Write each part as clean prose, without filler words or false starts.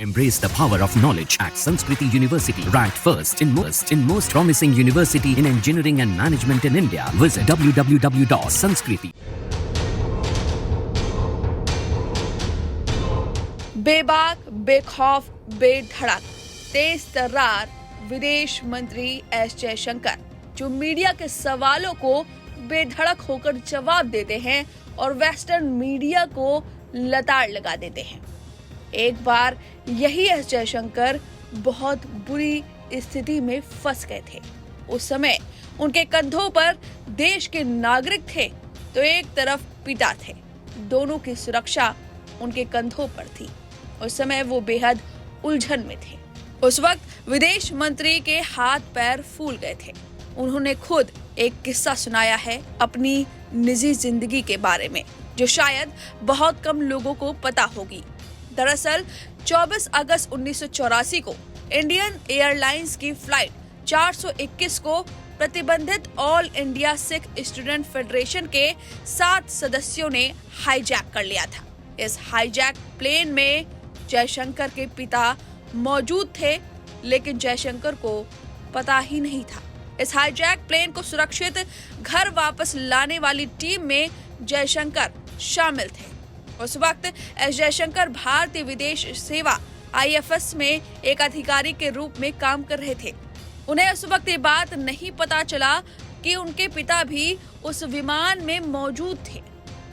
Embrace the power of knowledge at Sanskriti University, ranked first in most promising university in engineering and management in India. Visit www.sanskriti. बेबाक, बेखौफ, बेधड़क, तेज तर्रार विदेश मंत्री S Jaishankar जो media के सवालों को बेधड़क होकर जवाब देते हैं और वेस्टर्न मीडिया को लताड़ लगा देते हैं। एक बार यही एस जयशंकर बहुत बुरी स्थिति में फंस गए थे। उस समय उनके कंधों पर देश के नागरिक थे तो एक तरफ पिता थे। दोनों की सुरक्षा उनके कंधों पर थी। उस समय वो बेहद उलझन में थे। उस वक्त विदेश मंत्री के हाथ पैर फूल गए थे। उन्होंने खुद एक किस्सा सुनाया है अपनी निजी जिंदगी के बारे में, जो शायद बहुत कम लोगों को पता होगी। दरअसल 24 अगस्त 1984 को इंडियन एयरलाइंस की फ्लाइट 421 को प्रतिबंधित all India Sikh student federation के 7 सदस्यों ने हाईजैक कर लिया था। इस हाईजैक प्लेन में जयशंकर के पिता मौजूद थे, लेकिन जयशंकर को पता ही नहीं था। इस हाईजैक प्लेन को सुरक्षित घर वापस लाने वाली टीम में जयशंकर शामिल थे। उस वक्त एस जयशंकर भारतीय विदेश सेवा IFS में एक अधिकारी के रूप में काम कर रहे थे। उन्हें उस वक्त ये बात नहीं पता चला कि उनके पिता भी उस विमान में मौजूद थे।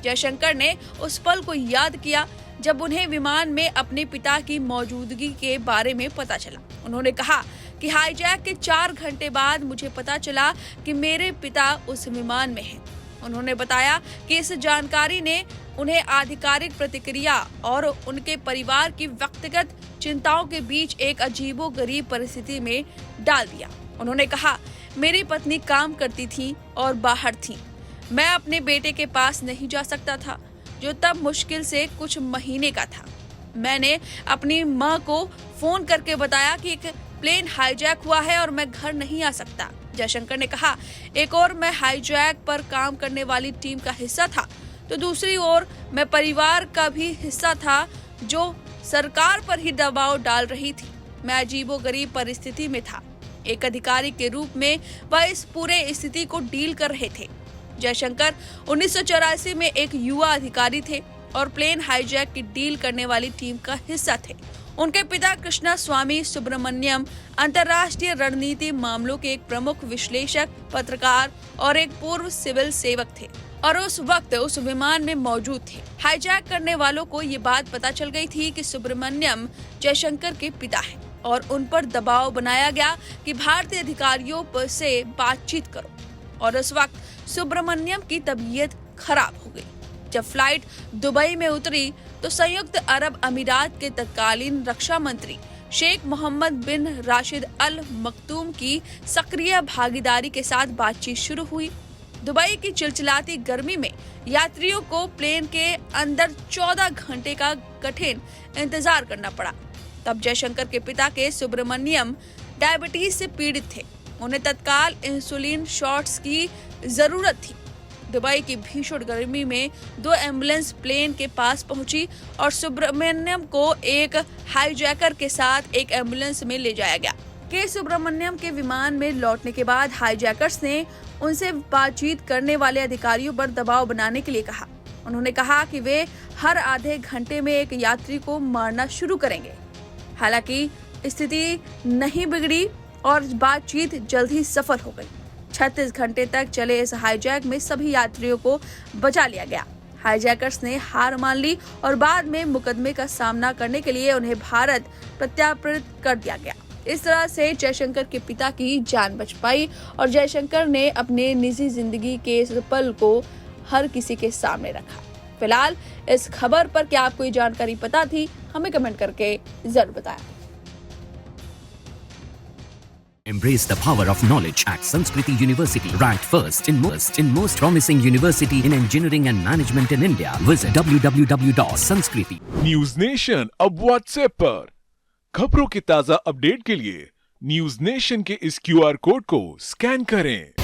जयशंकर ने उस पल को याद किया जब उन्हें विमान में अपने पिता की मौजूदगी के बारे में पता चला। उन्होंने कहा कि हाईजैक के 4 घंटे बाद मुझे पता चला कि मेरे पिता उस विमान में हैं। उन्होंने बताया कि इस जानकारी ने उन्हें आधिकारिक प्रतिक्रिया और उनके परिवार की व्यक्तिगत चिंताओं के बीच एक अजीबोगरीब परिस्थिति में डाल दिया। उन्होंने कहा, मेरी पत्नी काम करती थी और बाहर थी। मैं अपने बेटे के पास नहीं जा सकता था, जो तब मुश्किल से कुछ महीने का था। मैंने अपनी माँ को फोन करके बताया कि एक प्लेन हाईजैक हुआ है और मैं घर नहीं आ सकता। जयशंकर ने कहा, एक और मैं हाईजैक पर काम करने वाली टीम का हिस्सा था, तो दूसरी ओर मैं परिवार का भी हिस्सा था जो सरकार पर ही दबाव डाल रही थी। मैं अजीबोगरीब परिस्थिति में था। एक अधिकारी के रूप में वह इस पूरे स्थिति को डील कर रहे थे। जयशंकर 1984 में एक युवा अधिकारी थे और प्लेन हाईजैक की डील करने वाली टीम का हिस्सा थे। उनके पिता कृष्णा स्वामी सुब्रमण्यम अंतर्राष्ट्रीय रणनीति मामलों के एक प्रमुख विश्लेषक, पत्रकार और एक पूर्व सिविल सेवक थे और उस वक्त उस विमान में मौजूद थे। हाईजैक करने वालों को ये बात पता चल गई थी कि सुब्रमण्यम जयशंकर के पिता हैं और उन पर दबाव बनाया गया कि भारतीय अधिकारियों से बातचीत करो। और उस वक्त सुब्रमण्यम की तबीयत खराब हो गई। जब फ्लाइट दुबई में उतरी तो संयुक्त अरब अमीरात के तत्कालीन रक्षा मंत्री शेख मोहम्मद बिन राशिद अल मक्तूम की सक्रिय भागीदारी के साथ बातचीत शुरू हुई। दुबई की चिलचिलाती गर्मी में यात्रियों को प्लेन के अंदर 14 घंटे का कठिन इंतजार करना पड़ा। तब जयशंकर के पिता के सुब्रमण्यम डायबिटीज से पीड़ित थे। उन्हें तत्काल इंसुलिन शॉट्स की जरूरत थी। दुबई की भीषण गर्मी में 2 एम्बुलेंस प्लेन के पास पहुंची और सुब्रमण्यम को एक हाईजैकर के साथ एक एम्बुलेंस में ले जाया गया। के सुब्रमण्यम के विमान में लौटने के बाद हाईजैकर्स ने उनसे बातचीत करने वाले अधिकारियों पर दबाव बनाने के लिए कहा। उन्होंने कहा कि वे हर आधे घंटे में एक यात्री को मारना शुरू करेंगे। हालांकि स्थिति नहीं बिगड़ी और बातचीत जल्द ही सफल हो गई। 36 घंटे तक चले इस हाईजैक में सभी यात्रियों को बचा लिया गया। हाईजैकर्स ने हार मान ली और बाद में मुकदमे का सामना करने के लिए उन्हें भारत प्रत्यार्पित कर दिया गया। इस तरह से जयशंकर के पिता की जान बच पाई और जयशंकर ने अपने निजी जिंदगी के इस पल को हर किसी के सामने रखा। फिलहाल इस खबर पर क्या आपको ये जानकारी पता थी? हमें कमेंट करके जरूर बताएं। Embrace the power of knowledge at Sanskriti University, ranked first in most promising university in engineering and management in India. Visit www.sanskriti. News nation अब व्हाट्सएप पर खबरों के ताजा अपडेट के लिए न्यूज नेशन के इस QR कोड को स्कैन करें।